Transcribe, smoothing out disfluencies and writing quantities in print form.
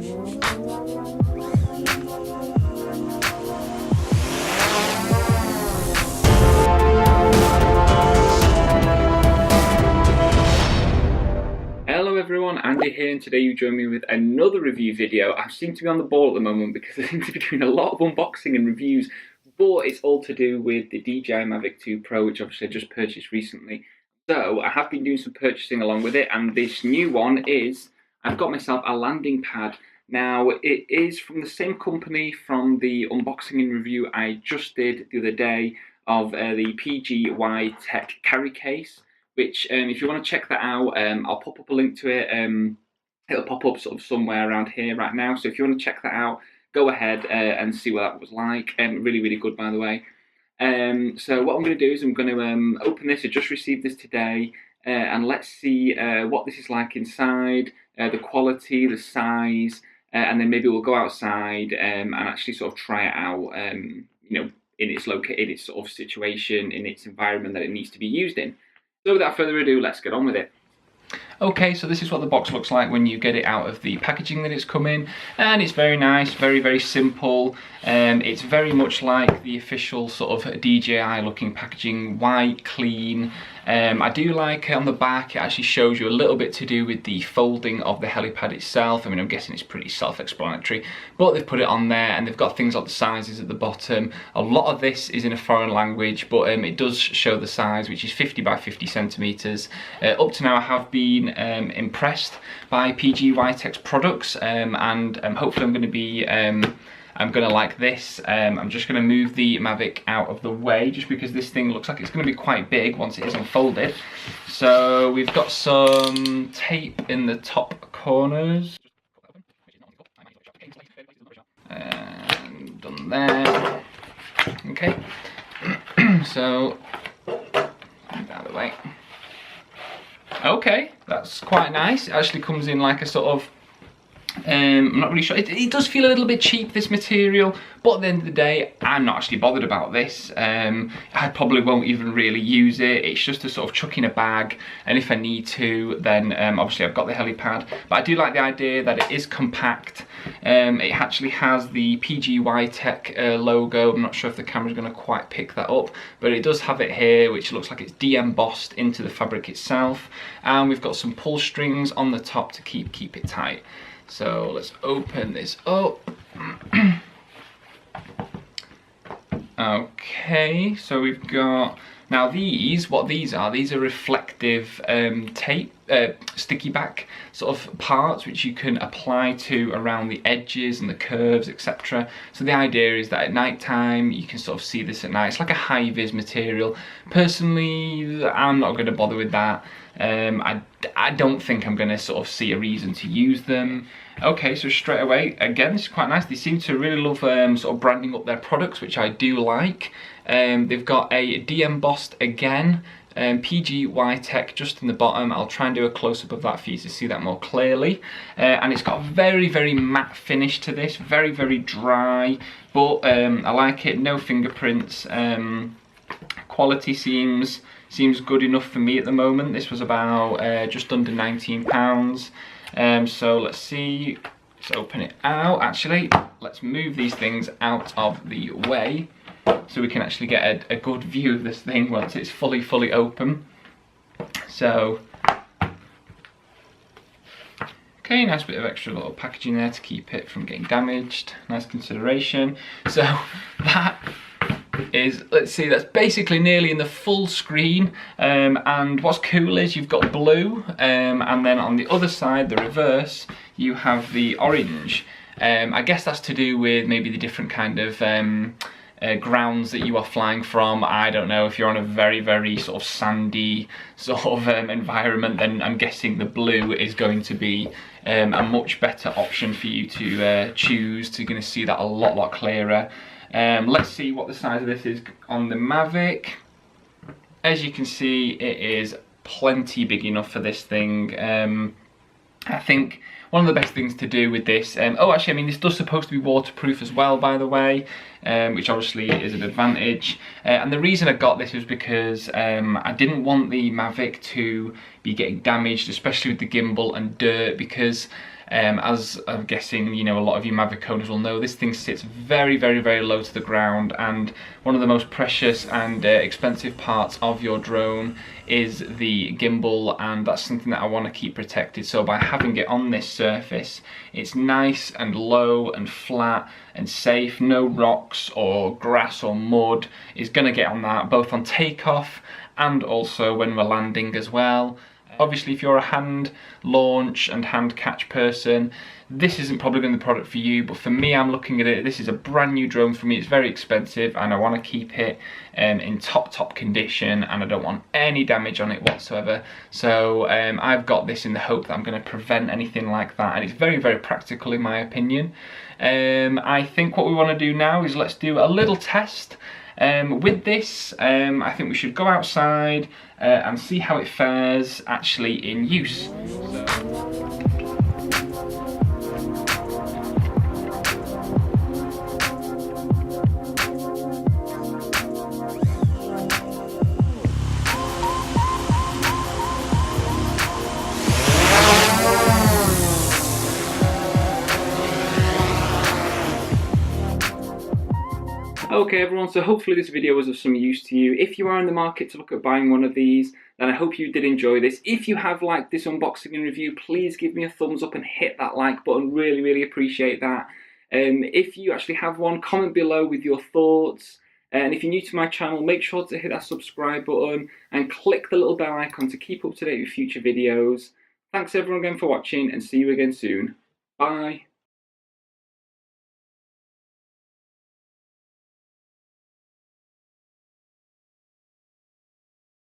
Hello everyone, Andy here, and today you join me with another review video. I seem to be on the ball at the moment because I seem to be doing a lot of unboxing and reviews, but it's all to do with the DJI MAVIC 2 Pro, which obviously I just purchased recently. So I have been doing some purchasing along with it, and this new one is, I've got myself a landing pad. Now it is from the same company from the unboxing and review I just did the other day of the PGYTECH carry case. Which, if you want to check that out, I'll pop up a link to it. It'll pop up sort of somewhere around here right now. So if you want to check that out, go ahead and see what that was like. Really, really good, by the way. So what I'm going to do is I'm going to open this. I just received this today, and let's see what this is like inside, the quality, the size, and then maybe we'll go outside and actually sort of try it out. You know, in its sort of situation, in its environment that it needs to be used in. So without further ado, let's get on with it. Okay, so this is what the box looks like when you get it out of the packaging that it's come in, and it's very nice, very, very simple. It's very much like the official sort of DJI looking packaging, white, clean. I do like on the back, it actually shows you a little bit to do with the folding of the helipad itself. I mean, I'm guessing it's pretty self-explanatory, but they've put it on there, and they've got things like the sizes at the bottom. A lot of this is in a foreign language, but it does show the size, which is 50 by 50 centimeters. Up to now I have been impressed by PGYTECH's products, and hopefully I'm going to be I'm going to like this. I'm just going to move the Mavic out of the way just because this thing looks like it's going to be quite big once it is unfolded. So we've got some tape in the top corners. And done there. Okay. So, move out of the way. Okay, that's quite nice. It actually comes in like a sort of I'm not really sure. It does feel a little bit cheap, this material, but at the end of the day, I'm not actually bothered about this. I probably won't even really use it. It's just to sort of chuck in a bag, and if I need to, then obviously I've got the helipad. But I do like the idea that it is compact. It actually has the PGYTECH logo. I'm not sure if the camera's going to quite pick that up, but it does have it here, which looks like it's de-embossed into the fabric itself. And we've got some pull strings on the top to keep it tight. So let's open this up. Okay, so we've got, now what these are reflective tape, sticky back sort of parts which you can apply to around the edges and the curves, etc. So the idea is that at night time you can sort of see this at night. It's like a high-vis material. Personally, I'm not going to bother with that. I don't think I'm going to sort of see a reason to use them. Okay, so straight away, again, this is quite nice. They seem to really love sort of branding up their products, which I do like. They've got a de-embossed again, PGYTECH just in the bottom. I'll try and do a close-up of that for you to see that more clearly. And it's got a very, very matte finish to this, very, very dry, but I like it. No fingerprints. Quality seems good enough for me at the moment. This was about just under £19. So let's see, let's open it out. Actually, let's move these things out of the way so we can actually get a good view of this thing once it's fully open. So, okay, nice bit of extra little packaging there to keep it from getting damaged. Nice consideration. So that is, let's see, that's basically nearly in the full screen, and what's cool is you've got blue, and then on the other side, the reverse, you have the orange. I guess that's to do with maybe the different kind of grounds that you are flying from. I don't know, if you're on a very, very sort of sandy sort of environment, then I'm guessing the blue is going to be a much better option for you to choose. You're going to see that a lot clearer. Let's see what the size of this is on the Mavic. As you can see, it is plenty big enough for this thing. I think one of the best things to do with this, oh actually I mean this does supposed to be waterproof as well, by the way, which obviously is an advantage. And the reason I got this was because I didn't want the Mavic to be getting damaged, especially with the gimbal and dirt, because As I'm guessing, you know, a lot of you Mavic owners will know, this thing sits very, very, very low to the ground, and one of the most precious and expensive parts of your drone is the gimbal, and that's something that I want to keep protected. So by having it on this surface, it's nice and low and flat and safe. No rocks or grass or mud is going to get on that, both on takeoff and also when we're landing as well. Obviously, if you're a hand launch and hand catch person, this isn't probably going to be the product for you, but for me, I'm looking at it, this is a brand new drone for me. It's very expensive and I want to keep it in top condition, and I don't want any damage on it whatsoever. So I've got this in the hope that I'm going to prevent anything like that, and it's very, very practical in my opinion. I think what we want to do now is let's do a little test. With this, I think we should go outside and see how it fares actually in use. Okay everyone, so hopefully this video was of some use to you. If you are in the market to look at buying one of these, then I hope you did enjoy this. If you have liked this unboxing and review, please give me a thumbs up and hit that like button. Really, really appreciate that. If you actually have one, comment below with your thoughts. And if you're new to my channel, make sure to hit that subscribe button and click the little bell icon to keep up to date with future videos. Thanks everyone again for watching, and see you again soon. Bye.